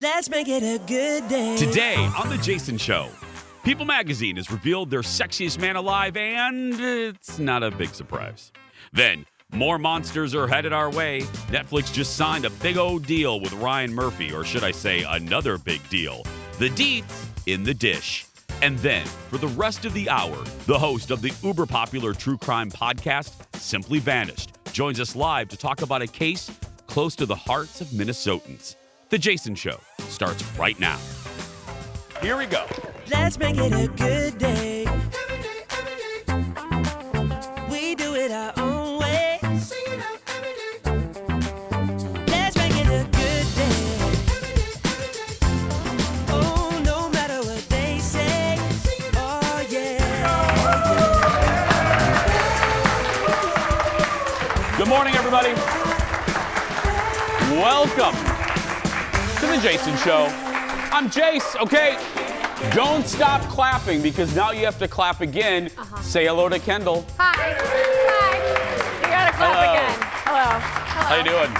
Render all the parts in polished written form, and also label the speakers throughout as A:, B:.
A: Let's make it a good day.
B: Today on The Jason Show, People Magazine has revealed their sexiest man alive, and it's not a big surprise. Then, more monsters are headed our way. Netflix just signed a big old deal with Ryan Murphy, or should I say another big deal. The deets in the dish. And then, for the rest of the hour, the host of the uber-popular true crime podcast, Simply Vanished, joins us live to talk about a case close to the hearts of Minnesotans. The Jason Show starts right now. Here we go.
A: Let's make it a good day. We do it our own way. Let's make it a good day. Oh, no matter what they say. Oh, yeah.
B: Good morning, everybody. Welcome to The Jason Show. I'm Jace, okay? Don't stop clapping because now you have to clap again. Say hello to Kendall.
C: Hi. You gotta clap again. Hello.
B: How you doing?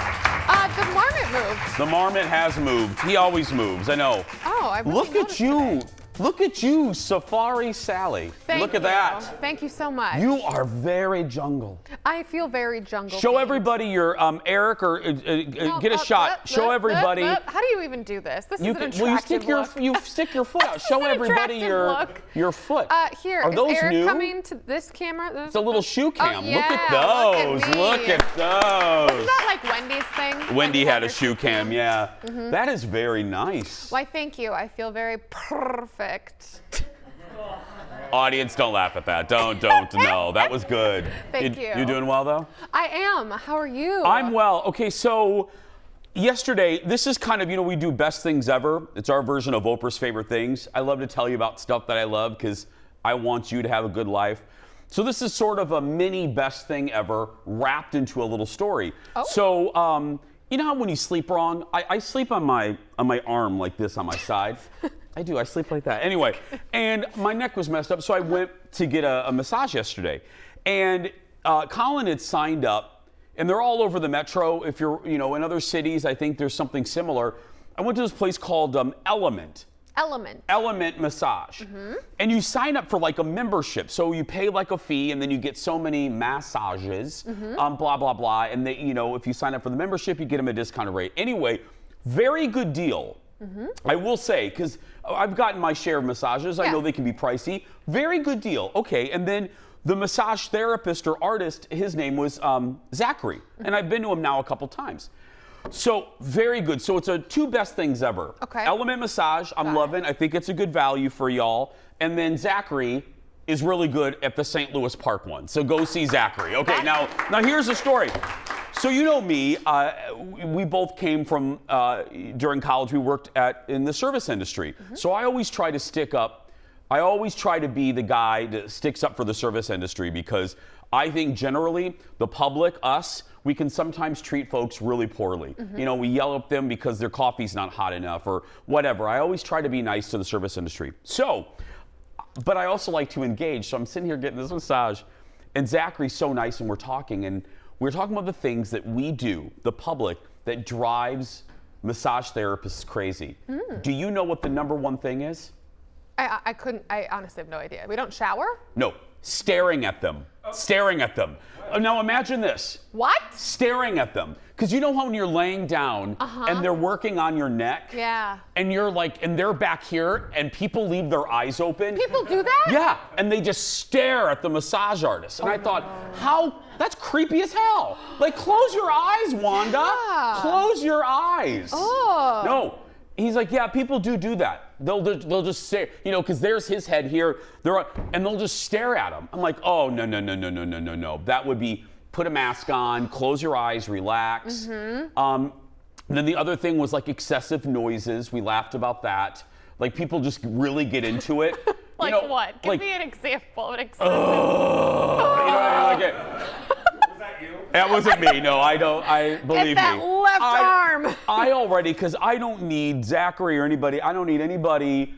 C: The marmot moved.
B: The marmot has moved. He always moves, I know.
C: Oh, I really
B: Look at
C: noticed
B: you.
C: today.
B: Look at you, Safari Sally.
C: Thank
B: Look at
C: you.
B: that.
C: Thank you so much.
B: You are very jungle.
C: I feel very jungle.
B: Show
C: themed.
B: everybody your Eric, or get a shot. Show everybody.
C: How do you even do this? This
B: You
C: is an
B: can, well,
C: attractive look.
B: you stick your foot out.
C: This
B: Show
C: is an
B: everybody
C: attractive
B: your
C: look.
B: foot.
C: Here,
B: Are
C: is
B: those
C: Eric
B: new?
C: coming to this camera?
B: It's a little shoe cam.
C: yeah,
B: Look at those.
C: look at me.
B: those.
C: Is that like Wendy's thing?
B: Wendy had a
C: her
B: shoe cam, yeah.
C: Mm-hmm.
B: That is very nice.
C: Why, thank you. I feel very perfect.
B: Audience, don't laugh at that. Don't. No, that was good.
C: Thank you.
B: You doing well, though?
C: I am. How are you?
B: I'm well. Okay, so yesterday, this is kind of, we do best things ever. It's our version of Oprah's favorite things. I love to tell you about stuff that I love because I want you to have a good life. So this is sort of a mini best thing ever wrapped into a little story.
C: Oh.
B: So, you know how when you sleep wrong, I sleep on my arm like this on my side. I do. I sleep like that. Anyway, and my neck was messed up, so I went to get a massage yesterday. And Colin had signed up, and they're all over the metro. If you're, in other cities, I think there's something similar. I went to this place called Element Massage.
C: Mm-hmm.
B: And you sign up for like a membership. So you pay like a fee, and then you get so many massages, blah, blah, blah. And they, if you sign up for the membership, you get them a discounted rate. Anyway, very good deal. I will say, because I've gotten my share of massages. I know they can be pricey. Very good deal. Okay, and then the massage therapist or artist, his name was Zachary. And I've been to him now a couple times. So, very good. So it's a two best things ever.
C: Okay.
B: Element Massage, I'm loving. I think it's a good value for y'all. And then Zachary is really good at the St. Louis Park one. So go see Zachary. Okay, now here's the story. So you know me, we both came from, during college, we worked in the service industry. So I always try to stick up. I always try to be the guy that sticks up for the service industry because I think generally the public, us, we can sometimes treat folks really poorly. We yell at them because their coffee's not hot enough or whatever. I always try to be nice to the service industry. So, but I also like to engage. So I'm sitting here getting this massage and Zachary's so nice and we're talking about the things that we do, the public, that drives massage therapists crazy. Do you know what the number one thing is?
C: I honestly have no idea. We don't shower?
B: No, staring at them. Staring at them. Now imagine this.
C: What?
B: Staring at them. Because you know how when you're laying down and they're working on your neck?
C: Yeah.
B: And you're like, and they're back here and people leave their eyes open?
C: People do that?
B: Yeah, and they just stare at the massage artist. And I thought, that's creepy as hell. Like, close your eyes, Wanda.
C: Yeah.
B: Close your eyes.
C: Oh.
B: No. He's like, yeah, people do that. They'll just stare, because there's his head here, and they'll just stare at him. I'm like, oh, no. That would be, put a mask on, close your eyes, relax. Then the other thing was like excessive noises. We laughed about that. Like people just really get into it.
C: Like what? Give me an example of an excessive.
B: You know what I mean? Was that you? That wasn't me. No, I don't. Believe
C: At that
B: me.
C: left arm.
B: I already, because I don't need Zachary or anybody. I don't need anybody.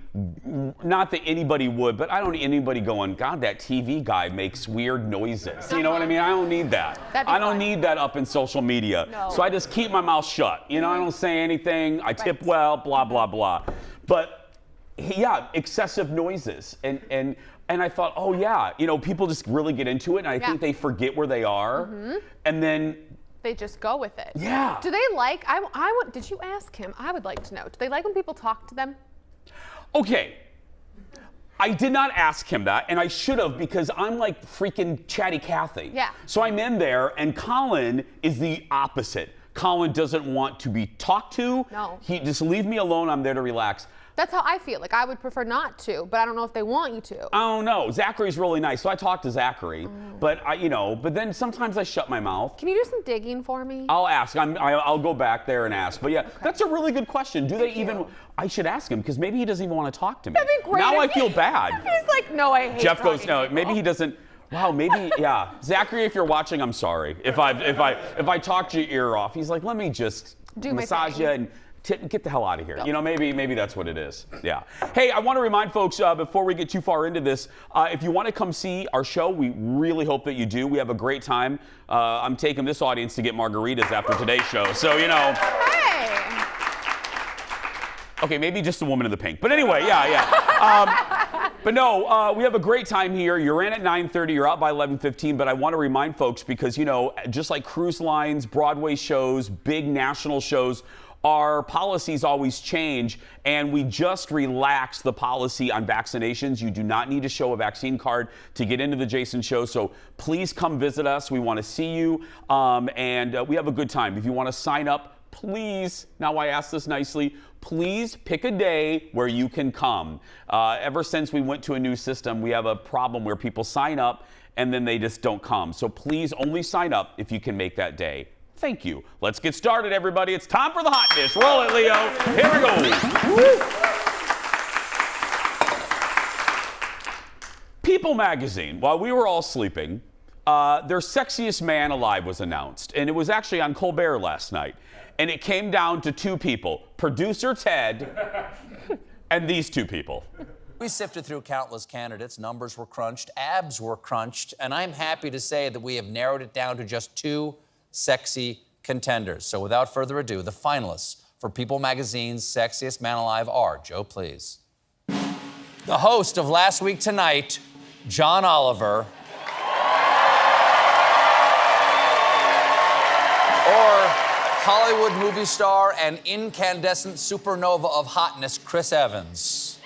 B: Not that anybody would, but I don't need anybody going, God, that TV guy makes weird noises. You know what I mean? I don't need that. I don't need that up in social media.
C: No.
B: So I just keep my mouth shut. You know, I don't say anything. I tip well, blah, blah, blah. But yeah, excessive noises. And I thought, oh yeah, you know, people just really get into it, and I think they forget where they are. And then
C: they just go with it.
B: Yeah.
C: Do they like, did you ask him? I would like to know. Do they like when people talk to them?
B: Okay, I did not ask him that, and I should have, because I'm like freaking Chatty Cathy.
C: Yeah.
B: So I'm in there, and Colin is the opposite. Colin doesn't want to be talked to.
C: No.
B: He just leave me alone. I'm there to relax.
C: That's how I feel. Like, I would prefer not to, but I don't know if they want you to.
B: I don't know. Zachary's really nice, so I talk to Zachary, but but then sometimes I shut my mouth.
C: Can you do some digging for me?
B: I'll ask. I'll go back there and ask. But yeah, that's a really good question. Do they even? I should ask him, because maybe he doesn't even want to talk to me.
C: That'd be great.
B: Now I
C: if
B: feel
C: he-
B: bad.
C: if He's like, no, I hate
B: Jeff goes,
C: talking
B: no,
C: to
B: maybe
C: people."
B: he doesn't. Wow, maybe, yeah. Zachary, if you're watching, I'm sorry. If I talked your ear off, he's like, let me just
C: Do my
B: massage
C: thing.
B: you and get the hell out of here. You know, maybe that's what it is. Yeah. Hey, I want to remind folks before we get too far into this, if you want to come see our show, we really hope that you do. We have a great time. I'm taking this audience to get margaritas after today's show, so you know.
C: Hey.
B: Okay, maybe just the woman in the pink. But anyway, yeah. But no, we have a great time here. You're in at 9:30, you're out by 11:15. But I want to remind folks, because, you know, just like cruise lines, Broadway shows, big national shows, our policies always change, and we just relaxed the policy on vaccinations. You do not need to show a vaccine card to get into the Jason Show, so please come visit us. We want to see you, and we have a good time. If you want to sign up, please, now I ask this nicely, please pick a day where you can come. Ever since we went to a new system, we have a problem where people sign up and then they just don't come. So please only sign up if you can make that day. Thank you. Let's get started, everybody. It's time for the hot dish. Roll it, Leo. Here we go. People magazine, while we were all sleeping, their sexiest man alive was announced. And it was actually on Colbert last night. And it came down to two people, producer Ted and these two people.
D: We sifted through countless candidates, numbers were crunched, abs were crunched, and I'm happy to say that we have narrowed it down to just two sexy contenders. So without further ado, the finalists for People Magazine's Sexiest Man Alive are, Joe, please. The host of Last Week Tonight, John Oliver. Or Hollywood movie star and incandescent supernova of hotness, Chris Evans.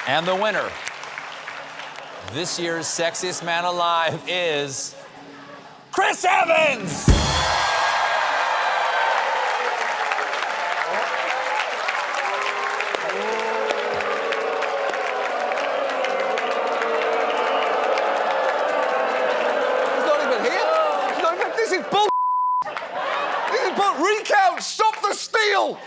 D: And the winner, this year's Sexiest Man Alive, is Chris Evans!
E: He's not even here. This is bull. This is bull. Recount. Stop the steal.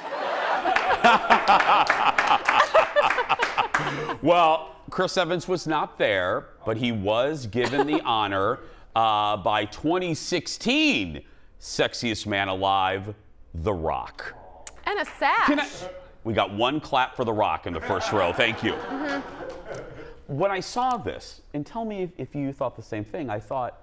B: Well, Chris Evans was not there, but he was given the honor by 2016 Sexiest Man Alive, The Rock.
C: And a sash.
B: We got one clap for The Rock in the first row. Thank you. When I saw this, and tell me if you thought the same thing, I thought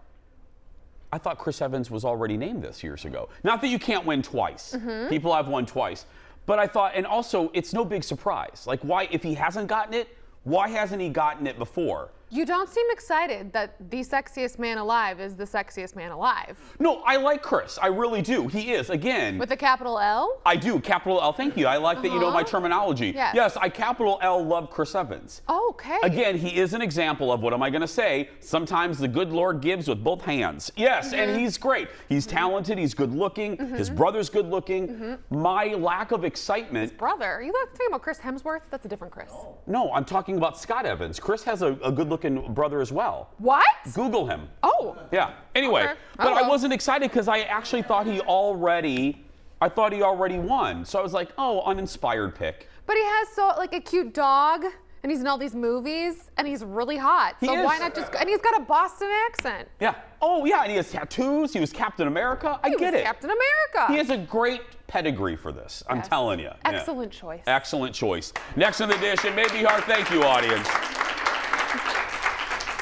B: Chris Evans was already named this years ago. Not that you can't win twice. People have won twice. But I thought, and also, it's no big surprise. Like, why, if he hasn't gotten it, why hasn't he gotten it before?
C: You don't seem excited that the sexiest man alive is the sexiest man alive.
B: No, I like Chris. I really do. He is, again.
C: With a capital L?
B: I do, capital L. Thank you. I like that you know my terminology.
C: Yes.
B: Yes, I capital L love Chris Evans.
C: Okay.
B: Again, he is an example of, what am I going to say? Sometimes the good Lord gives with both hands. Yes, and he's great. He's talented. He's good looking. His brother's good looking. My lack of excitement.
C: Brother, are you talking about Chris Hemsworth? That's a different Chris.
B: No, I'm talking about Scott Evans. Chris has a good looking brother as well.
C: What?
B: Google him.
C: Oh.
B: Yeah. Anyway,
C: Okay.
B: but I
C: Uh-oh.
B: wasn't excited because I actually thought he already won. So I was like, oh, uninspired pick.
C: But he has like a cute dog and he's in all these movies, and he's really hot. So
B: He
C: why
B: is.
C: not just? And he's got a Boston accent.
B: Yeah. Oh, yeah, and he has tattoos. He was Captain America. I
C: He
B: get
C: was
B: it.
C: Captain America.
B: He has a great pedigree for this. I'm
C: Yes.
B: telling you. Yeah.
C: Excellent choice.
B: Excellent choice. Next on the dish, it may be hard. Thank you, audience.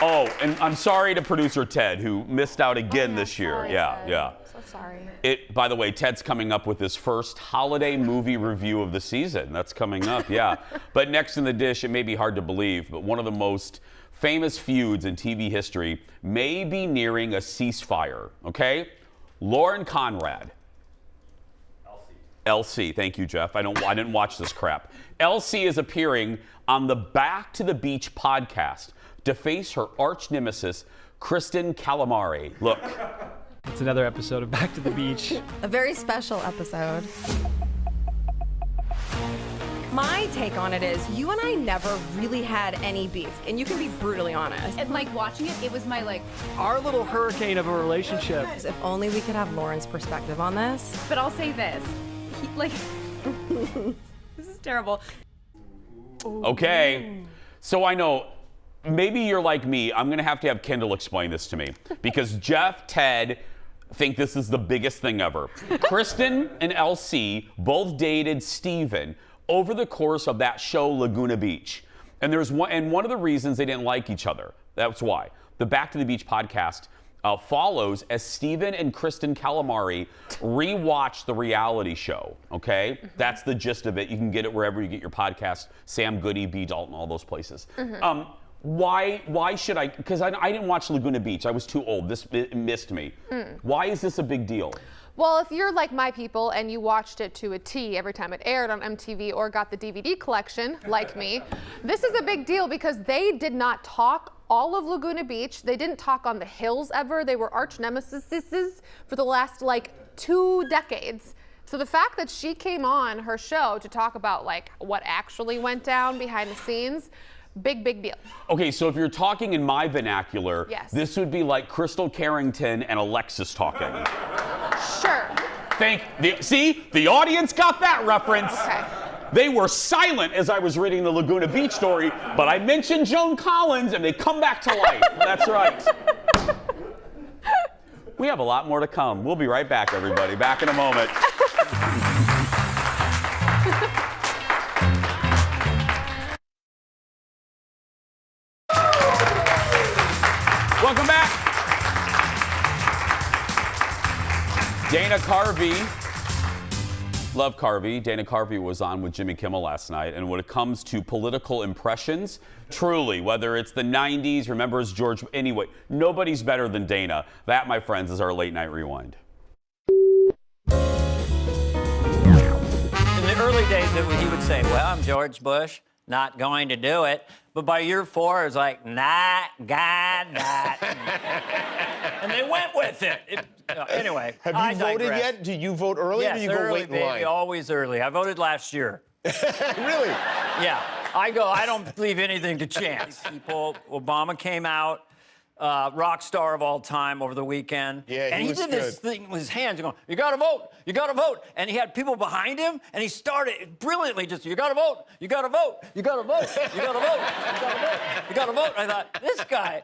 B: Oh, and I'm sorry to producer Ted, who missed out again this year.
C: Sorry,
B: Yeah,
C: Ted.
B: yeah.
C: So sorry.
B: By the way, Ted's coming up with his first holiday movie review of the season. That's coming up, yeah. But next in the dish, it may be hard to believe, but one of the most famous feuds in TV history may be nearing a ceasefire, okay? Lauren Conrad. LC, thank you, Jeff. I didn't watch this crap. LC is appearing on the Back to the Beach podcast to face her arch nemesis, Kristen Calamari. Look.
F: It's another episode of Back to the Beach.
G: A very special episode. My take on it is you and I never really had any beef, and you can be brutally honest.
H: And like watching it, it was my like,
F: Our little hurricane of a relationship.
G: If only we could have Lauren's perspective on this.
H: but I'll say this, like, this is terrible.
B: Okay. So I know maybe you're like me. I'm going to have Kendall explain this to me because Jeff, Ted think this is the biggest thing ever. Kristen and LC both dated Steven over the course of that show Laguna Beach. And one of the reasons they didn't like each other. That's why. The Back to the Beach podcast follows as Steven and Kristen Calamari rewatch the reality show, okay? That's the gist of it. You can get it wherever you get your podcast, Sam Goody, B. Dalton, all those places. Why should I, because I didn't watch Laguna Beach. I was too old. It missed me. Why is this a big deal?
C: Well, if you're like my people and you watched it to a T every time it aired on MTV or got the DVD collection, like me, this is a big deal because they did not talk all of Laguna Beach. They didn't talk on the hills ever. They were arch nemesis for the last like 2 decades. So the fact that she came on her show to talk about like what actually went down behind the scenes, big deal.
B: Okay, so if you're talking in my vernacular,
C: Yes.
B: this would be like Crystal Carrington and Alexis talking.
C: Sure.
B: See, the audience got that reference.
C: Okay.
B: They were silent as I was reading the Laguna Beach story, but I mentioned Joan Collins and they come back to life. That's right. We have a lot more to come. We'll be right back, everybody. Back in a moment. Welcome back. Dana Carvey. Love Carvey. Dana Carvey was on with Jimmy Kimmel last night. And when it comes to political impressions, truly, whether it's the 90s, remembers George, anyway, nobody's better than Dana. That, my friends, is our late night rewind.
I: In the early days, he would say, well, I'm George Bush, not going to do it. But by year 4, it's like, nah, God, not. And they went with it. Anyway,
J: Have
I: I
J: you voted
I: digress.
J: yet? Do you vote early or
I: Yes,
J: do you go
I: early,
J: wait in
I: baby,
J: line?
I: always early. I voted last year.
J: Really?
I: Yeah, I don't leave anything to chance. Obama came out, rock star of all time over the weekend.
J: Yeah, he
I: and he
J: was
I: did this
J: good.
I: thing with his hands going, you gotta vote, you gotta vote. And he had people behind him, and he started brilliantly just, you gotta vote, you gotta vote, you gotta vote, you gotta vote, you gotta vote, you gotta vote. I thought, this guy,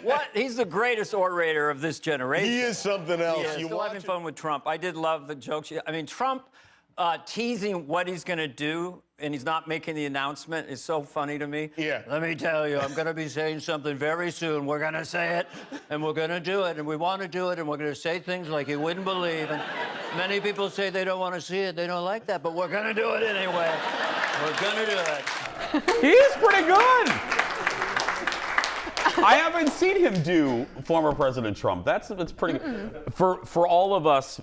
I: what? He's the greatest orator of this generation.
J: He is something else.
I: Yeah,
J: You
I: still
J: watch
I: having
J: it-
I: fun with Trump. I did love the jokes. I mean, Trump teasing what he's going to do, and he's not making the announcement is so funny to me.
J: Yeah.
I: Let me tell you, I'm going to be saying something very soon. We're going to say it, and we're going to do it, and we want to do it, and we're going to say things like you wouldn't believe. And many people say they don't want to see it, they don't like that, but we're going to do it anyway. We're going to do it.
B: He is pretty good. I haven't seen him do former President Trump. That's pretty good. For all of us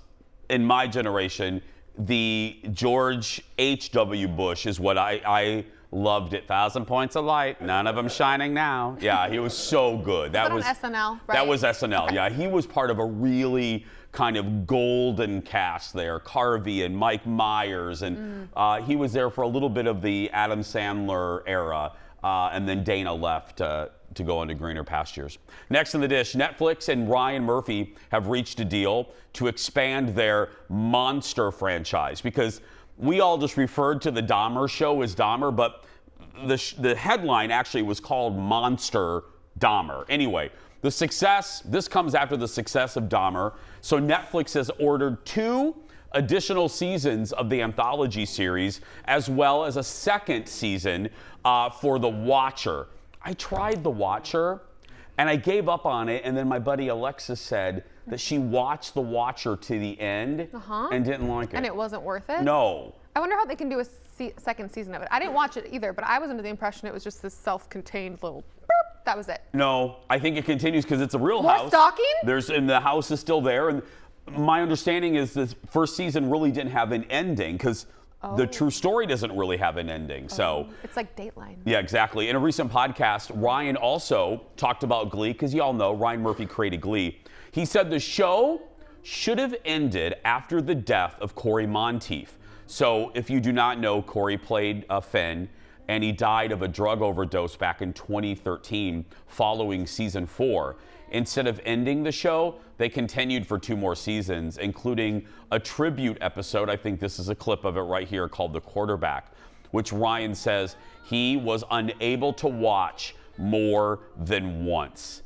B: in my generation, the George H.W. Bush is what I loved it. 1,000 points of light, none of them shining now. Yeah, he was so good. That was
C: on SNL,
B: That
C: right?
B: was SNL. Yeah, he was part of a really kind of golden cast there. Carvey and Mike Myers, and he was there for a little bit of the Adam Sandler era, and then Dana left to go into greener pastures. Next in the dish, Netflix and Ryan Murphy have reached a deal to expand their Monster franchise, because we all just referred to the Dahmer show as Dahmer, but the headline actually was called Monster Dahmer. Anyway, this comes after the success of Dahmer. So Netflix has ordered 2 additional seasons of the anthology series, as well as a second season for The Watcher. I tried The Watcher, and I gave up on it, and then my buddy Alexis said that she watched The Watcher to the end and didn't like it.
C: And it wasn't worth it?
B: No.
C: I wonder how they can do a second season of it. I didn't watch it either, but I was under the impression it was just this self-contained little boop. That was it.
B: No, I think it continues because it's a real
C: More
B: house.
C: stalking?
B: And the house is still there. And my understanding is the first season really didn't have an ending because the true story doesn't really have an ending. So
C: it's like Dateline.
B: yeah, exactly. In a recent podcast, Ryan also talked about Glee because y'all know Ryan Murphy created Glee. He said the show should have ended after the death of Corey Monteith. So if you do not know, Corey played Finn, and he died of a drug overdose back in 2013 following season 4. Instead of ending the show, they continued for 2 more seasons, including a tribute episode. I think this is a clip of it right here called The Quarterback, which Ryan says he was unable to watch more than once.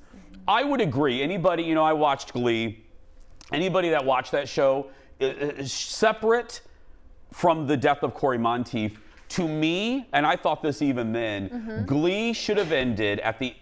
B: I would agree. Anybody, I watched Glee. Anybody that watched that show, separate from the death of Corey Monteith, to me, and I thought this even then, Glee should have ended at the,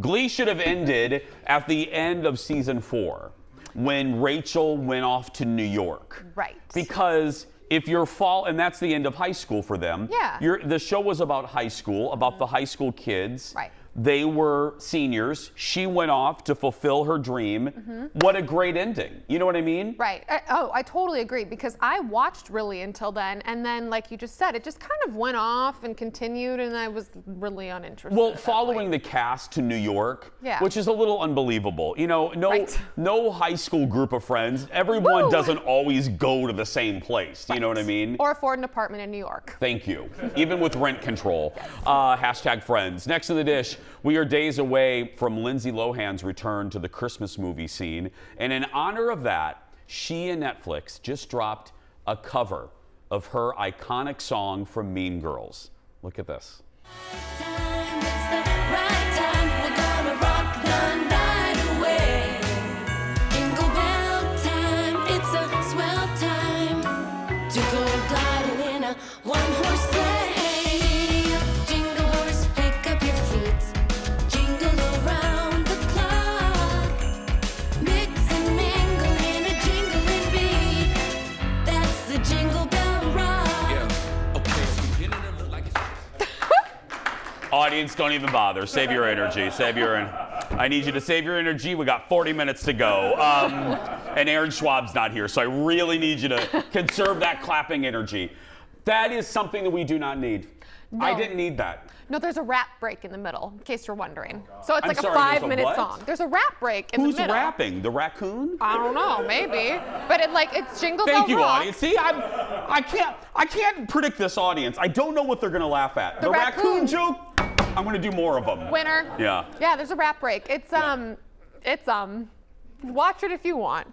B: Glee should have ended at the end of season 4 when Rachel went off to New York.
C: Right.
B: Because if you're and that's the end of high school for them.
C: Yeah.
B: The show was about high school, about the high school kids.
C: Right.
B: They were seniors. She went off to fulfill her dream. What a great ending. You know what I mean?
C: Right. I totally agree because I watched really until then, and then, like you just said, it just kind of went off and continued, and I was really uninterested.
B: Well, following the cast to New York, which is a little unbelievable. No high school group of friends. Everyone doesn't always go to the same place. You know what I mean?
C: Or afford an apartment in New York.
B: Thank you. Even with rent control. Hashtag friends. Next in the dish, we are days away from Lindsay Lohan's return to the Christmas movie scene. And in honor of that, she and Netflix just dropped a cover of her iconic song from Mean Girls. Look at this. Audience, don't even bother. Save your energy. I need you to save your energy. We got 40 minutes to go. And Aaron Schwab's not here, so I really need you to conserve that clapping energy. That is something that we do not need.
C: No.
B: I didn't need that.
C: No, there's a rap break in the middle, in case you're wondering. So it's
B: I'm
C: like
B: sorry,
C: a
B: there's a
C: 5-minute
B: what?
C: song. There's a rap break in the middle.
B: Who's rapping? The raccoon?
C: I don't know, maybe. But it's Jingle
B: Thank
C: Bell
B: you,
C: Rock.
B: audience. See, I can't predict this audience. I don't know what they're gonna laugh at.
C: The
B: raccoon joke, I'm gonna do more of them.
C: Winner.
B: Yeah.
C: Yeah, there's a rap break. It's watch it if you want.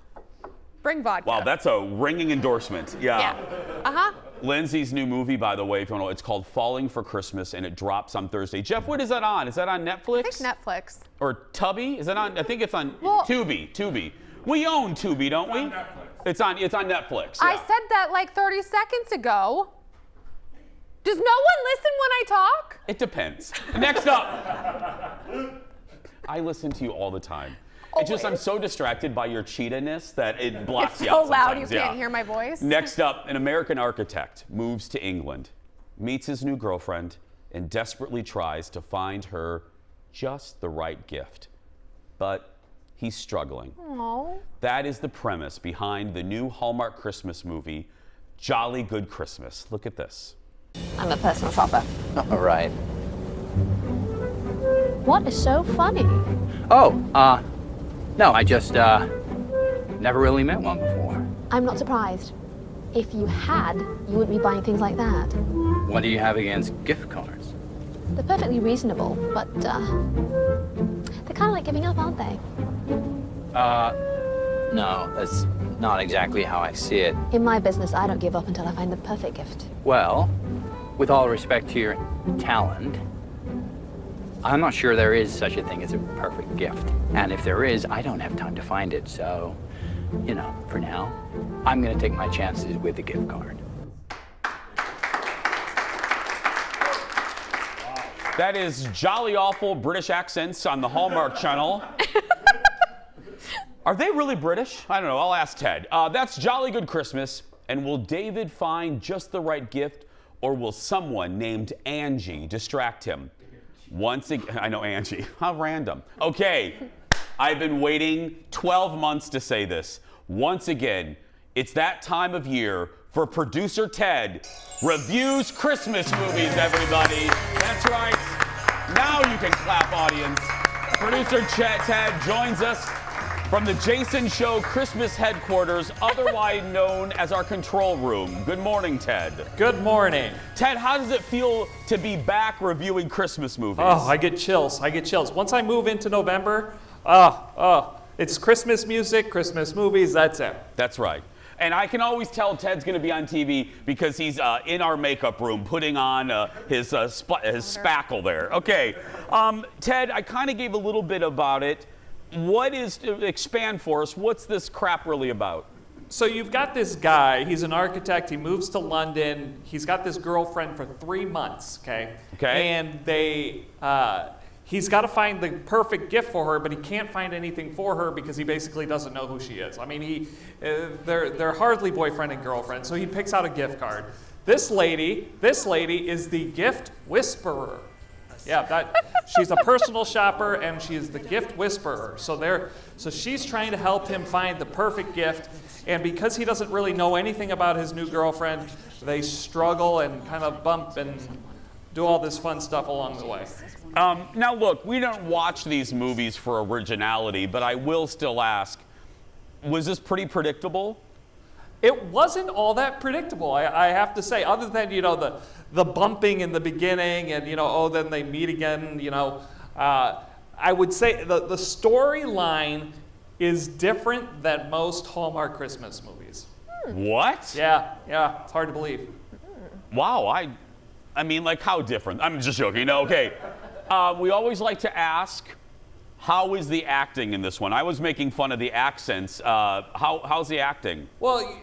C: Bring vodka.
B: Wow, that's a ringing endorsement. Yeah.
C: Uh-huh.
B: Lindsay's new movie, by the way, if you don't know, it's called Falling for Christmas, and it drops on Thursday. Jeff, what is that on? Is that on Netflix?
C: I think Netflix.
B: Or Tubi? Is that on? I think it's on Tubi. We own Tubi, don't we? It's on Netflix.
C: I
B: Yeah.
C: said that like 30 seconds ago. Does no one listen when I talk?
B: It depends. Next up. I listen to you all the time. It's just I'm so distracted by your cheetah-ness that it blocks
C: It's
B: you out
C: so loud you
B: sometimes.
C: can't hear my voice.
B: Next up, an American architect moves to England, meets his new girlfriend, and desperately tries to find her just the right gift. But he's struggling.
C: Aww.
B: That is the premise behind the new Hallmark Christmas movie, Jolly Good Christmas. Look at this.
K: I'm a personal shopper.
L: All right.
K: What is so funny?
L: Oh, no, I just, never really met one before.
K: I'm not surprised. If you had, you wouldn't be buying things like that.
L: What do you have against gift cards?
K: They're perfectly reasonable, but, they're kind of like giving up, aren't they?
L: No, that's not exactly how I see it.
K: In my business, I don't give up until I find the perfect gift.
L: Well, with all respect to your talent, I'm not sure there is such a thing as a perfect gift. And if there is, I don't have time to find it. So, you know, for now, I'm going to take my chances with the gift card.
B: That is jolly awful British accents on the Hallmark Channel. Are they really British? I don't know. I'll ask Ted. That's Jolly Good Christmas. And will David find just the right gift, or will someone named Angie distract him? Once again, I know Angie. How random. Okay, I've been waiting 12 months to say this. Once again, it's that time of year for producer Ted reviews Christmas movies, everybody. That's right. Now you can clap, audience. Producer Ted joins us from the Jason Show Christmas headquarters, otherwise known as our control room. Good morning, Ted.
M: Good morning.
B: Ted, how does it feel to be back reviewing Christmas movies?
M: Oh, I get chills. I get chills. Once I move into November, it's Christmas music, Christmas movies, that's it.
B: That's right. And I can always tell Ted's going to be on TV because he's in our makeup room putting on his spackle there. Okay. Ted, I kind of gave a little bit about it. Expand for us, what's this crap really about?
M: So you've got this guy, he's an architect, he moves to London, he's got this girlfriend for 3 months, okay? And he's got to find the perfect gift for her, but he can't find anything for her because he basically doesn't know who she is. I mean, they're hardly boyfriend and girlfriend, so he picks out a gift card. This lady is the gift whisperer. Yeah, she's a personal shopper and she is the gift whisperer. So she's trying to help him find the perfect gift, and because he doesn't really know anything about his new girlfriend, they struggle and kind of bump and do all this fun stuff along the way.
B: Now look, we don't watch these movies for originality, but I will still ask, was this pretty predictable?
M: It wasn't all that predictable, I have to say, other than, the bumping in the beginning and, then they meet again, I would say the storyline is different than most Hallmark Christmas movies.
B: What?
M: Yeah, it's hard to believe.
B: Wow, I mean, like, how different? I'm just joking, okay. We always like to ask, how is the acting in this one? I was making fun of the accents. How's the acting?
M: Well,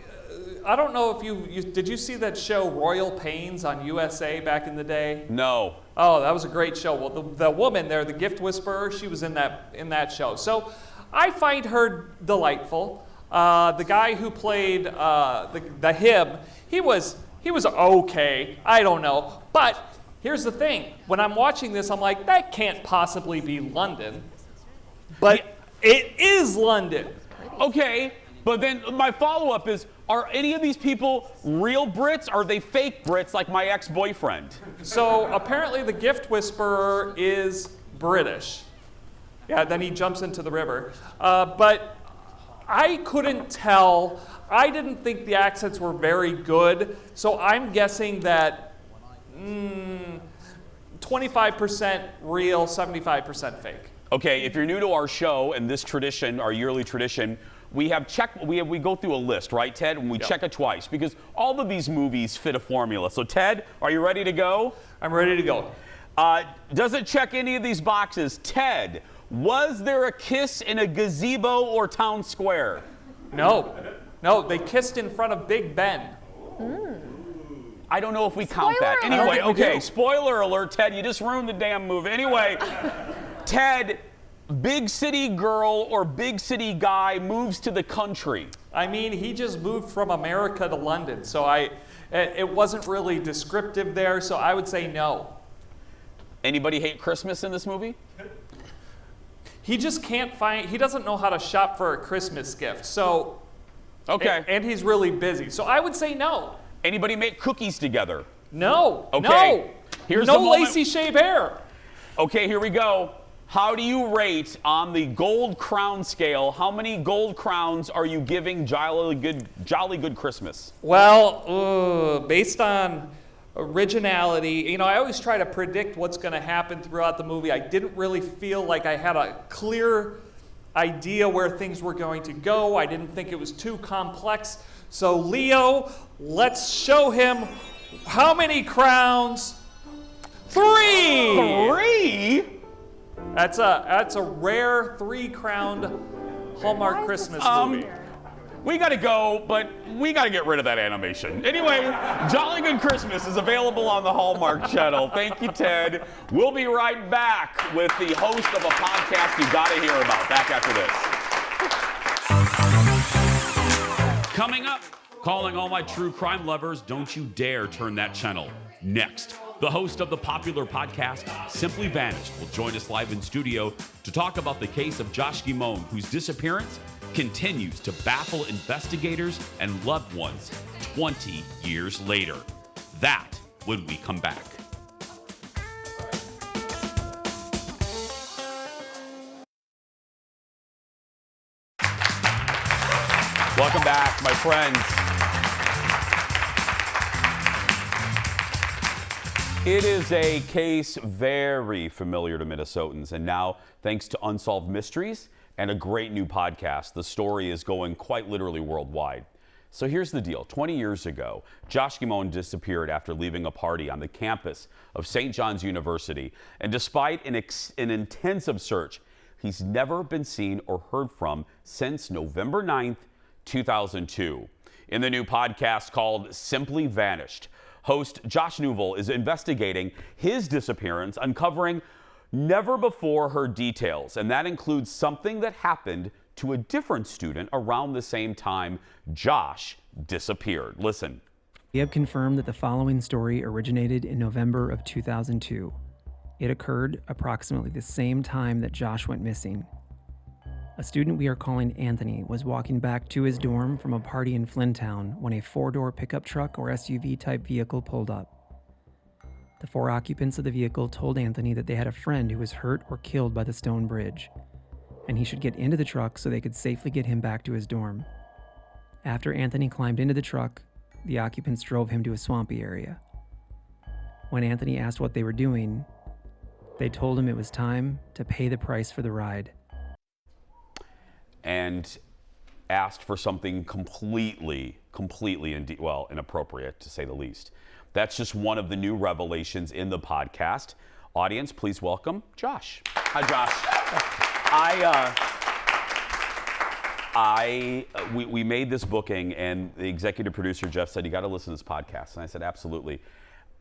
M: I don't know if did you see that show Royal Pains on USA back in the day?
B: No.
M: Oh, that was a great show. Well, the woman there, the gift whisperer, she was in that show. So I find her delightful. The guy who played the him, he was okay. I don't know. But here's the thing. When I'm watching this, I'm like, that can't possibly be London. But it is London.
B: Okay, but then my follow-up is, are any of these people real Brits? Or are they fake Brits like my ex-boyfriend?
M: So apparently the gift whisperer is British. Yeah, then he jumps into the river. But I couldn't tell. I didn't think the accents were very good. So I'm guessing that 25% real, 75% fake.
B: Okay, if you're new to our show and this tradition, our yearly tradition, we go through a list, right, Ted? And we check it twice because all of these movies fit a formula. So, Ted, are you ready to go?
M: I'm ready to go.
B: Does it check any of these boxes? Ted, was there a kiss in a gazebo or town square?
M: No, they kissed in front of Big Ben.
B: I don't know if we count that. Anyway, okay, spoiler alert, Ted, you just ruined the damn movie. Anyway, Ted, big city girl or big city guy moves to the country.
M: I mean, he just moved from America to London, so it wasn't really descriptive there, so I would say no.
B: Anybody hate Christmas in this movie?
M: He just he doesn't know how to shop for a Christmas gift, so.
B: Okay.
M: And he's really busy, so I would say no.
B: Anybody make cookies together?
M: No.
B: Okay.
M: No.
B: Here's
M: no
B: the moment.
M: lacy shaved hair.
B: Okay, here we go. How do you rate on the gold crown scale? How many gold crowns are you giving Jolly Good Christmas?
M: Well, based on originality, I always try to predict what's going to happen throughout the movie. I didn't really feel like I had a clear idea where things were going to go. I didn't think it was too complex. So, Leo, let's show him How many crowns? 3!
B: 3?
M: That's a rare 3-crowned Hallmark Christmas movie.
B: We gotta go, but we gotta get rid of that animation. Anyway, Jolly Good Christmas is available on the Hallmark Channel. Thank you, Ted. We'll be right back with the host of a podcast you gotta hear about. Back after this. Coming up, calling all my true crime lovers, don't you dare turn that channel. Next, the host of the popular podcast, Simply Vanished, will join us live in studio to talk about the case of Josh Gimone, whose disappearance continues to baffle investigators and loved ones 20 years later. That when we come back. Welcome back, my friends. It is a case very familiar to Minnesotans, and now, thanks to Unsolved Mysteries and a great new podcast, the story is going quite literally worldwide. So here's the deal. 20 years ago, Josh Gimone disappeared after leaving a party on the campus of St. John's University. And despite an intensive search, he's never been seen or heard from since November 9th, 2002. In the new podcast called Simply Vanished, host Josh Newell is investigating his disappearance, uncovering never before heard details, and that includes something that happened to a different student around the same time Josh disappeared. Listen.
N: We have confirmed that the following story originated in November of 2002. It occurred approximately the same time that Josh went missing. A student we are calling Anthony was walking back to his dorm from a party in Flynntown when a 4-door pickup truck or SUV type vehicle pulled up. The 4 occupants of the vehicle told Anthony that they had a friend who was hurt or killed by the stone bridge, and he should get into the truck so they could safely get him back to his dorm. After Anthony climbed into the truck, the occupants drove him to a swampy area. When Anthony asked what they were doing, they told him it was time to pay the price for the ride.
B: And asked for something completely inappropriate, to say the least. That's just one of the new revelations in the podcast. Audience, please welcome Josh. Hi, Josh. We made this booking, and the executive producer, Jeff, said, you got to listen to this podcast. And I said, absolutely.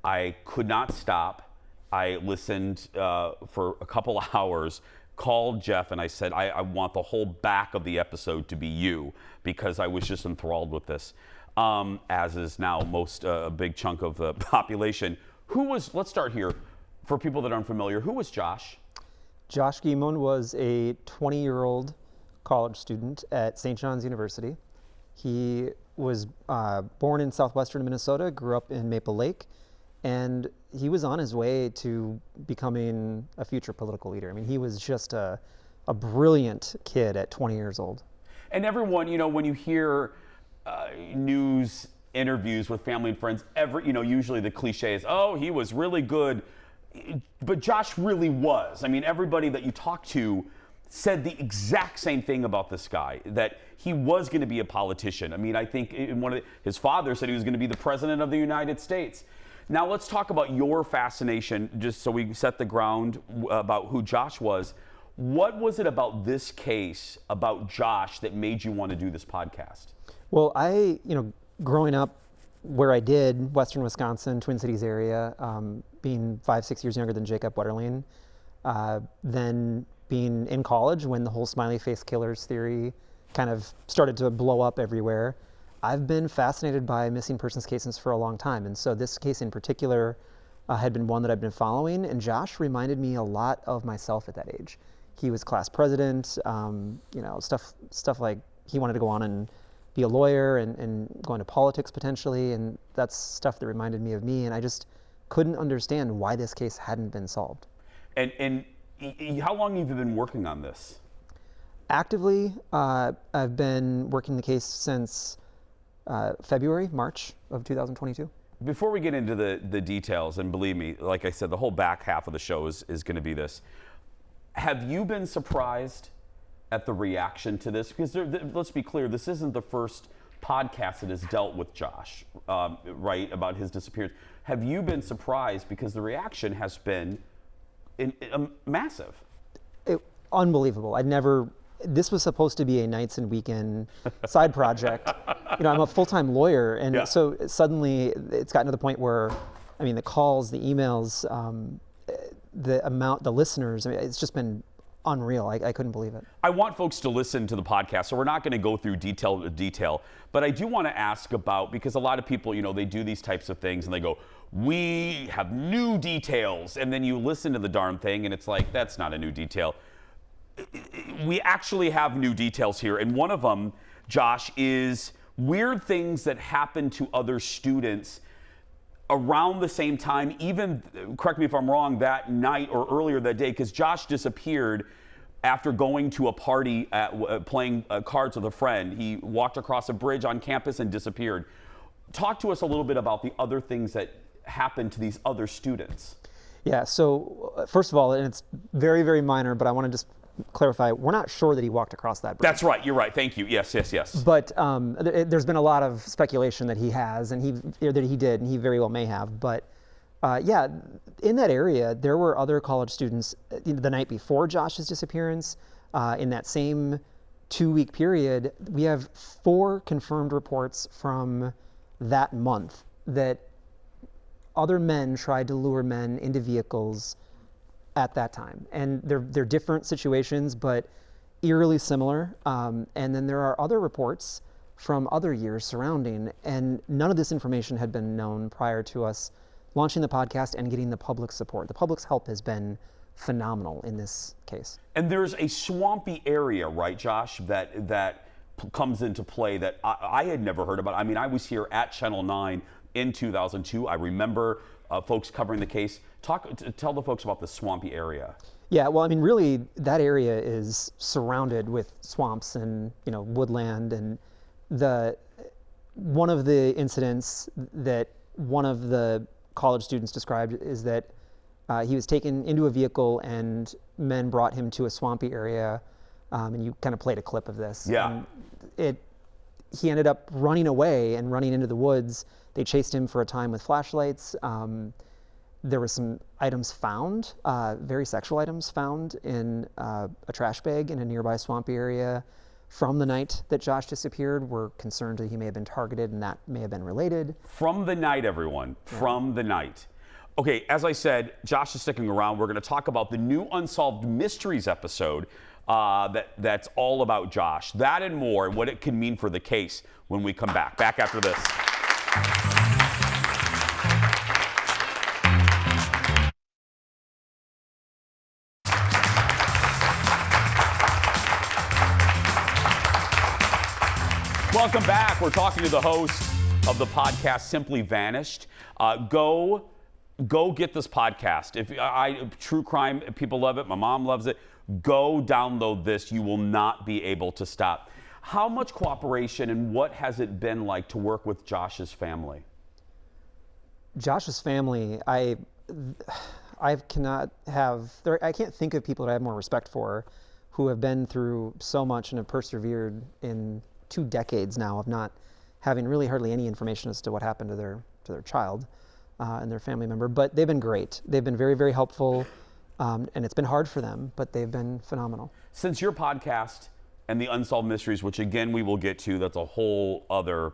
B: I could not stop. I listened for a couple of hours, called Jeff, and I said, I want the whole back of the episode to be you, because I was just enthralled with this, as is now a big chunk of the population. Let's start here, for people that aren't familiar, who was Josh?
N: Josh Gimone was a 20-year-old college student at St. John's University. He was born in southwestern Minnesota, grew up in Maple Lake, and he was on his way to becoming a future political leader. I mean, he was just a brilliant kid at 20 years old. And everyone, when you hear news interviews with family and friends, usually the cliche is, oh, he was really good. But Josh really was. I mean, everybody that you talk to said the exact same thing about this guy, that he was going to be a politician. I mean, I think his father said he was going to be the president of the United States. Now let's talk about your fascination, just so we set the ground about who Josh was. What was it about this case, about Josh, that made you want to do this podcast? Well, growing up where I did, Western Wisconsin, Twin Cities area, being 5-6 years younger than Jacob Wetterling, then being in college when the whole smiley face killers theory kind of started to blow up everywhere, I've been fascinated by missing persons cases for a long time. And so this case in particular had been one that I've been following, and Josh reminded me a lot of myself at that age. He was class president, stuff like he wanted to go on and be a lawyer and go into politics potentially, and that's stuff that reminded me of me, and I just couldn't understand why this case hadn't been solved. And how long have you been working on this? Actively, I've been working the case since March of 2022. Before we get into the details, and believe me, like I said, the whole back half of the show is going to be this. Have you been surprised at the reaction to this? Because let's be clear, this isn't the first podcast that has dealt with Josh,
B: right, about his disappearance. Have you been surprised? Because the reaction has been massive.
N: Unbelievable. This was supposed to be a nights and weekend side project. I'm a full-time lawyer, and so suddenly it's gotten to the point where, the calls, the emails, the listeners, it's just been unreal. I couldn't believe it.
B: I want folks to listen to the podcast, so we're not going to go through detail to detail, but I do want to ask about, because a lot of people, they do these types of things and they go, we have new details, and then you listen to the darn thing and it's like, that's not a new detail. We actually have new details here, and one of them, Josh, is weird things that happen to other students around the same time, even, correct me if I'm wrong, that night or earlier that day, because Josh disappeared after going to a party playing cards with a friend. He walked across a bridge on campus and disappeared. Talk to us a little bit about the other things that happened to these other students.
N: Yeah, so first of all, and it's very, very minor, but I want to just clarify, we're not sure that he walked across that bridge.
B: That's right, you're right, thank you, yes.
N: But there's been a lot of speculation that he has, and that he did, and he very well may have. But in that area, there were other college students the night before Josh's disappearance. In that same 2-week period, we have 4 confirmed reports from that month that other men tried to lure men into vehicles at that time. And they're different situations, but eerily similar. And then there are other reports from other years surrounding, and none of this information had been known prior to us launching the podcast and getting the public support. The public's help has been phenomenal in this case.
B: And there's a swampy area, right, Josh, that comes into play that I had never heard about. I was here at Channel 9 in 2002. I remember folks covering the case. Tell the folks about the swampy area.
N: Yeah, well, really, that area is surrounded with swamps and woodland. And one of the incidents that one of the college students described is that he was taken into a vehicle and men brought him to a swampy area, and you kind of played a clip of this.
B: Yeah.
N: And he ended up running away and running into the woods. They chased him for a time with flashlights. There were some items found, very sexual items found in a trash bag in a nearby swampy area from the night that Josh disappeared. We're concerned that he may have been targeted and that may have been related.
B: From the night, everyone, from the night. Okay, as I said, Josh is sticking around. We're going to talk about the new Unsolved Mysteries episode that's all about Josh. That and more, and what it can mean for the case when we come back. Back after this. Welcome back. We're talking to the host of the podcast Simply Vanished. Go get this podcast. If true crime, people love it. My mom loves it. Go download this. You will not be able to stop. How much cooperation and what has it been like to work with Josh's family?
N: Josh's family, I can't think of people that I have more respect for, who have been through so much and have persevered in 2 decades now of not having really hardly any information as to what happened to their child and their family member. But they've been great. They've been very, very helpful, and it's been hard for them, but they've been phenomenal.
B: Since your podcast and the Unsolved Mysteries, which again we will get to, that's a whole other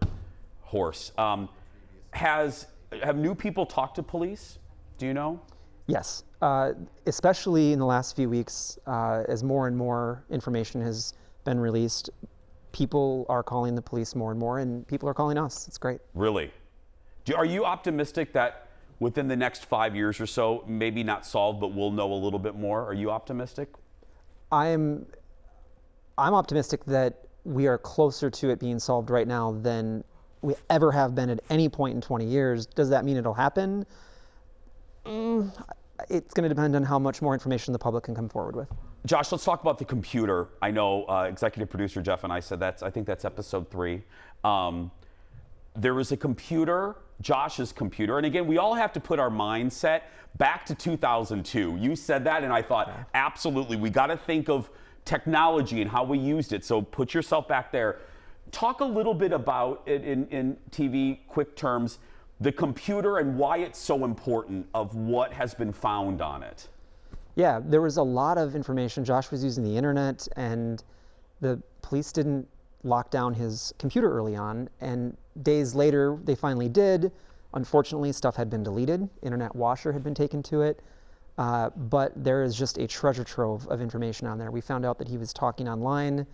B: horse, have new people talked to police? Do you know?
N: Yes, especially in the last few weeks, as more and more information has been released. People are calling the police more and more, and people are calling us. It's great.
B: Really? Are you optimistic that within the next 5 years or so, maybe not solved, but we'll know a little bit more? Are you optimistic?
N: I'm optimistic that we are closer to it being solved right now than we ever have been at any point in 20 years. Does that mean it'll happen? It's going to depend on how much more information the public can come forward with.
B: Josh, let's talk about the computer. I know executive producer Jeff and I said I think that's episode 3. There was a computer, Josh's computer, and again, we all have to put our mindset back to 2002. You said that, and I thought, absolutely, we got to think of technology and how we used it. So put yourself back there. talk a little bit about it in TV quick terms, the computer and why it's so important of what has been found on it.
N: Yeah, there was a lot of information. Josh was using the internet, and the police didn't lock down his computer early on, and days later they finally did. Unfortunately, stuff had been deleted. Internet Washer had been taken to it. But there is just a treasure trove of information on there. We found out that he was talking online.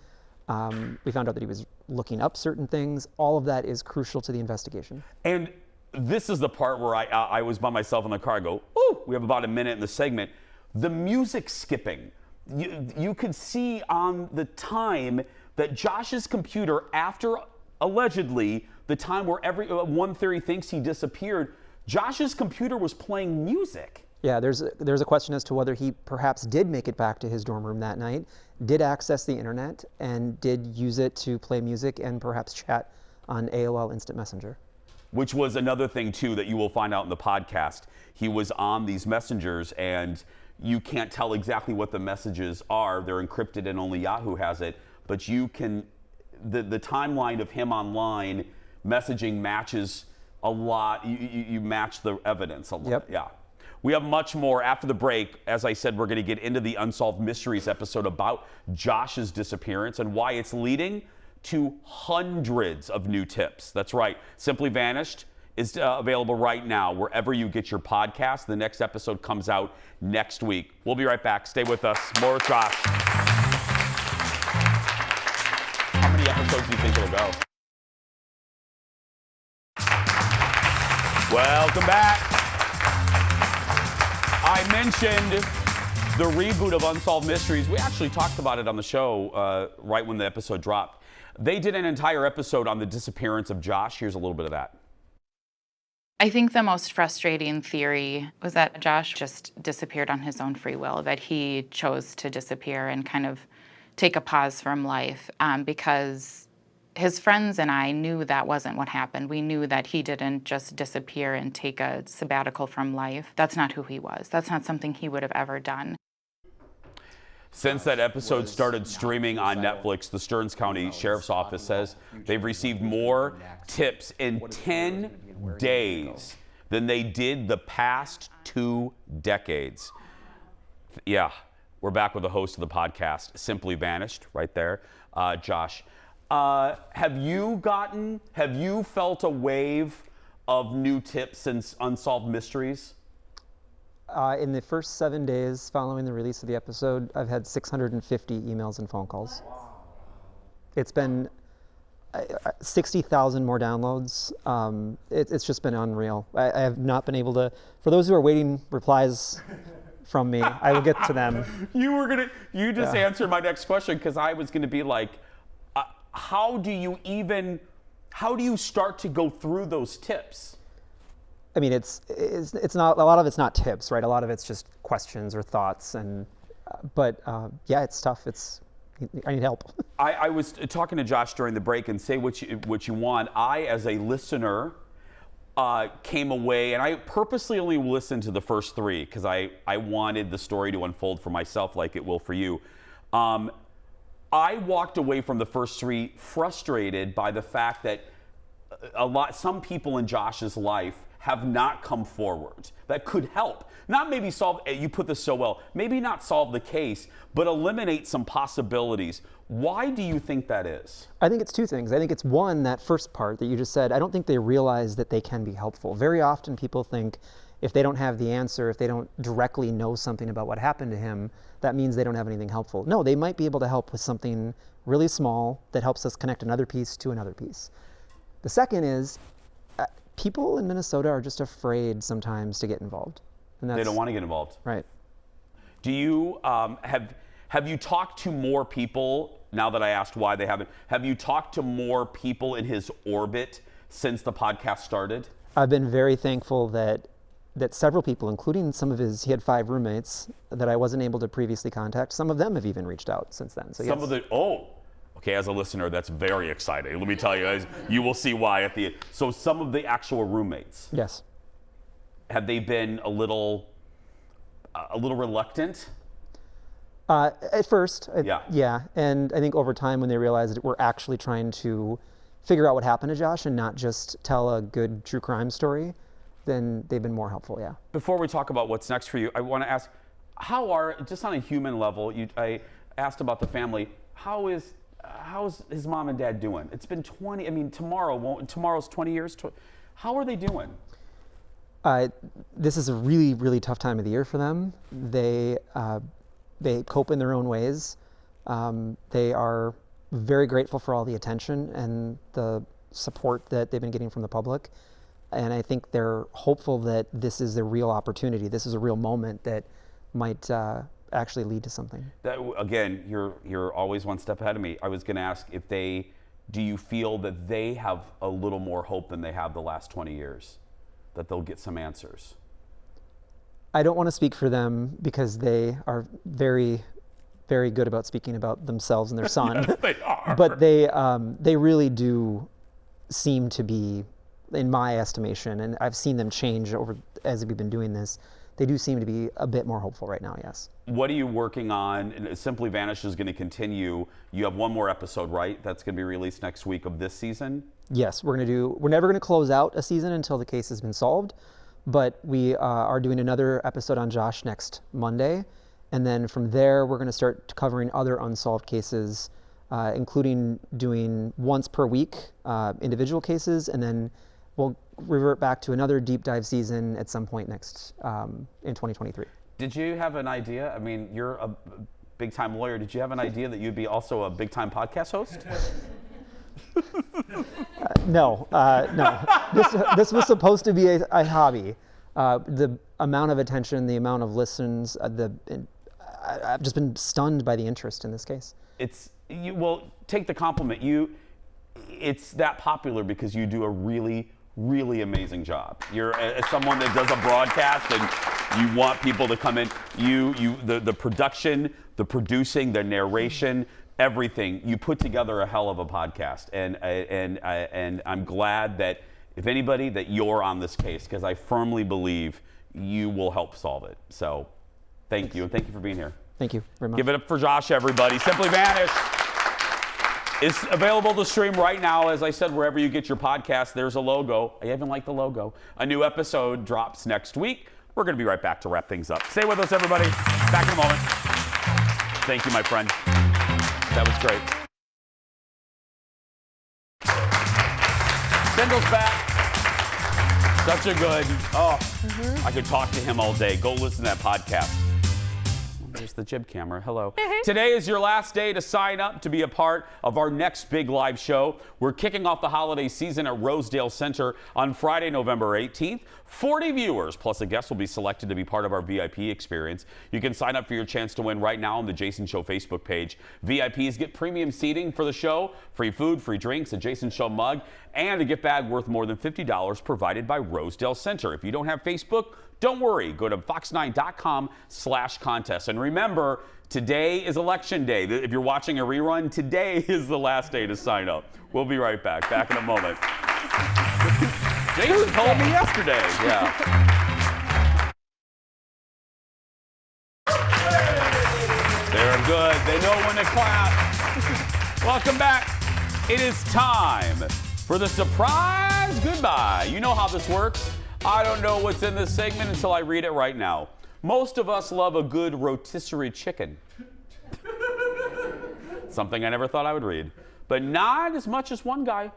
N: We found out that he was looking up certain things. All of that is crucial to the investigation.
B: And this is the part where I was by myself in the car. I go, ooh, we have about a minute in the segment. The music skipping. You could see on the time that Josh's computer, after allegedly the time where one theory thinks he disappeared, Josh's computer was playing music.
N: Yeah, there's a question as to whether he perhaps did make it back to his dorm room that night, did access the internet, and did use it to play music and perhaps chat on AOL Instant Messenger.
B: Which was another thing, too, that you will find out in the podcast. He was on these messengers, and you can't tell exactly what the messages are. They're encrypted, and only Yahoo has it. But you can, the timeline of him online messaging matches a lot. You match the evidence a lot.
N: Yep.
B: Yeah. We have much more after the break. As I said, we're going to get into the Unsolved Mysteries episode about Josh's disappearance and why it's leading to hundreds of new tips. That's right. Simply Vanished is available right now wherever you get your podcast. The next episode comes out next week. We'll be right back. Stay with us. More with Josh. How many episodes do you think it'll go? Welcome back. I mentioned the reboot of Unsolved Mysteries. We actually talked about it on the show right when the episode dropped. They did an entire episode on the disappearance of Josh. Here's a little bit of that.
O: I think the most frustrating theory was that Josh just disappeared on his own free will, that he chose to disappear and kind of take a pause from life because his friends and I knew that wasn't what happened. We knew that he didn't just disappear and take a sabbatical from life. That's not who he was. That's not something he would have ever done.
B: Since that episode started streaming on Netflix, the Stearns County Sheriff's Office says they've received more tips in 10 days than they did the past 2 decades. Yeah, we're back with the host of the podcast, Simply Vanished, right there, Josh. Have you felt a wave of new tips since Unsolved Mysteries?
N: In the first 7 days following the release of the episode, I've had 650 emails and phone calls. It's been 60,000 more downloads. It's just been unreal. I have not been able to, for those who are waiting replies from me, I will get to them.
B: You just answered my next question, because I was gonna be like, how do you start to go through those tips?
N: I mean, it's not, a lot of it's not tips, right? A lot of it's just questions or thoughts, and but yeah, it's tough. I need help.
B: I was talking to Josh during the break, and say what you want. I, as a listener, came away, and I purposely only listened to the first 3 because I wanted the story to unfold for myself like it will for you. I walked away from the first 3 frustrated by the fact that some people in Josh's life have not come forward that could help. Not maybe solve, you put this so well, maybe not solve the case, but eliminate some possibilities. Why do you think that is?
N: I think it's 2 things. I think it's one, that first part that you just said, I don't think they realize that they can be helpful. Very often people think if they don't have the answer, if they don't directly know something about what happened to him, that means they don't have anything helpful. No, they might be able to help with something really small that helps us connect another piece to another piece. The second is, people in Minnesota are just afraid sometimes to get involved. And
B: they don't want to get involved.
N: Right.
B: Do you, have you talked to more people, now that I asked why they haven't, have you talked to more people in his orbit since the podcast started?
N: I've been very thankful that several people, including some of he had 5 roommates that I wasn't able to previously contact. Some of them have even reached out since then. So yes.
B: Okay, as a listener, that's very exciting. Let me tell you, you will see why at the end. So some of the actual roommates.
N: Yes.
B: Have they been a little reluctant?
N: At first, yeah. And I think over time when they realized that we're actually trying to figure out what happened to Josh and not just tell a good true crime story, then they've been more helpful, yeah.
B: Before we talk about what's next for you, I want to ask, just on a human level, I asked about the family, how's his mom and dad doing? It's been 20, I mean, tomorrow's 20 years. How are they doing?
N: This is a really, really tough time of the year for them. They cope in their own ways. They are very grateful for all the attention and the support that they've been getting from the public. And I think they're hopeful that this is a real opportunity. This is a real moment that might actually lead to something.
B: Again, you're always one step ahead of me. I was going to ask do you feel that they have a little more hope than they have the last 20 years? That they'll get some answers?
N: I don't want to speak for them because they are very, very good about speaking about themselves and their son.
B: Yes, they are.
N: But they really do seem to be, in my estimation, and I've seen them change as we've been doing this, they do seem to be a bit more hopeful right now, yes.
B: What are you working on? Simply Vanish is going to continue. You have one more episode, right? That's going to be released next week of this season?
N: Yes, we're never going to close out a season until the case has been solved, but we are doing another episode on Josh next Monday. And then from there, we're going to start covering other unsolved cases, including doing once per week individual cases, and then we'll revert back to another deep dive season at some point next in 2023.
B: Did you have an idea? I mean, you're a big-time lawyer. Did you have an idea that you'd be also a big-time podcast host?
N: No. This was supposed to be a hobby. The amount of attention, the amount of listens, I've just been stunned by the interest in this case.
B: Well, take the compliment. It's that popular because you do a really, really amazing job. You're someone that does a broadcast and you want people to come in. The production, the producing, the narration, everything. You put together a hell of a podcast, and I'm glad that if anybody that you're on this case, because I firmly believe you will help solve it. So, thank you, and thank you for being here.
N: Thank you very much.
B: Give it up for Josh, everybody. Simply Vanish is available to stream right now. As I said, wherever you get your podcast, there's a logo. I even like the logo. A new episode drops next week. We're going to be right back to wrap things up. Stay with us, everybody. Back in a moment. Thank you, my friend. That was great. Kendall's back. Such a good, I could talk to him all day. Go listen to that podcast. There's the jib camera. Hello. Today is your last day to sign up to be a part of our next big live show. We're kicking off the holiday season at Rosedale Center on Friday, November 18th. 40 viewers plus a guest will be selected to be part of our VIP experience. You can sign up for your chance to win right now on the Jason Show Facebook page. VIPs get premium seating for the show, free food, free drinks, a Jason Show mug, and a gift bag worth more than $50 provided by Rosedale Center. If you don't have Facebook, don't worry. Go to fox9.com/contest. And remember, today is election day. If you're watching a rerun, today is the last day to sign up. We'll be right back. Back in a moment. Jason told me yesterday. Yeah. They're good. They know when to clap. Welcome back. It is time for the surprise goodbye. You know how this works. I don't know what's in this segment until I read it right now. Most of us love a good rotisserie chicken. Something I never thought I would read. But not as much as one guy.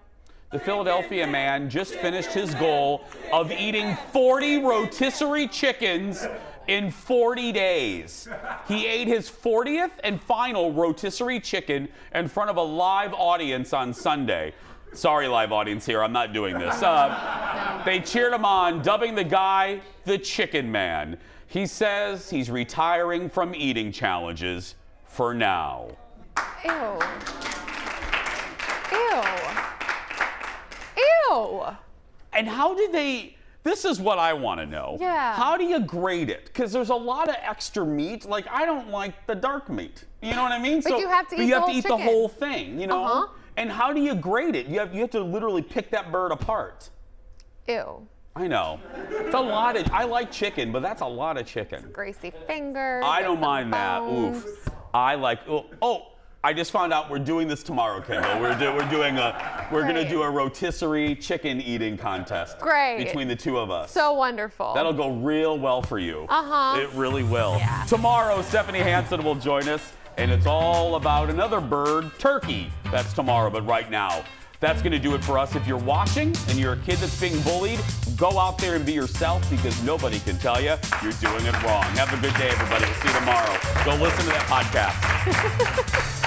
B: The Philadelphia man just finished his goal of eating 40 rotisserie chickens in 40 days. He ate his 40th and final rotisserie chicken in front of a live audience on Sunday. Sorry, live audience here, I'm not doing this. They cheered him on, dubbing the guy the Chicken Man. He says he's retiring from eating challenges for now.
C: Ew. Ew. Ew.
B: And how did they, this is what I want to know.
C: Yeah.
B: How do you grade it? Because there's a lot of extra meat. Like, I don't like the dark meat. You know what I mean?
C: But you have to eat
B: the whole thing, you know? And how do you grade it? You have to literally pick that bird apart.
C: Ew.
B: I know. It's a lot of, I like chicken, but that's a lot of chicken.
C: Greasy fingers.
B: I don't mind that.
C: Bones.
B: Oof. I like. I just found out we're doing this tomorrow, Kendall. We're gonna do a rotisserie chicken eating contest.
C: Great.
B: Between the two of us.
C: So wonderful.
B: That'll go real well for you. It really will.
C: Yeah.
B: Tomorrow, Stephanie Hansen will join us, and it's all about another bird, turkey. That's tomorrow, but right now. That's going to do it for us. If you're watching and you're a kid that's being bullied, go out there and be yourself because nobody can tell you you're doing it wrong. Have a good day, everybody. We'll see you tomorrow. Go listen to that podcast.